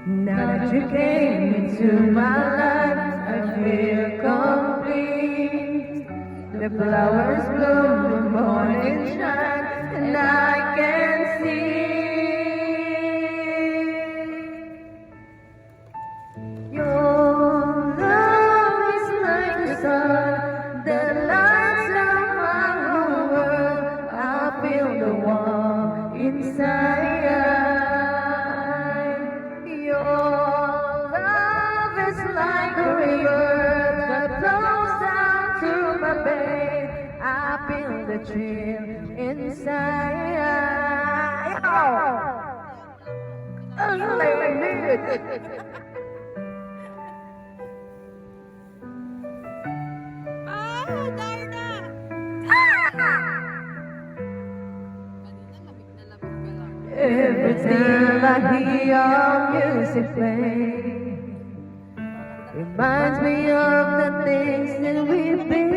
Now that you came into my life, I feel complete. The flowers bloom, the morning shine, and I can see your love is like the sun that lights up my whole world. I feel the warmth inside. Your love is like a river that flows down to my bed. I feel the chill inside. Unlimited. Darna! Kanina, lamig na lamig ka lang. Every time I hear your music play, reminds me of the things that we've been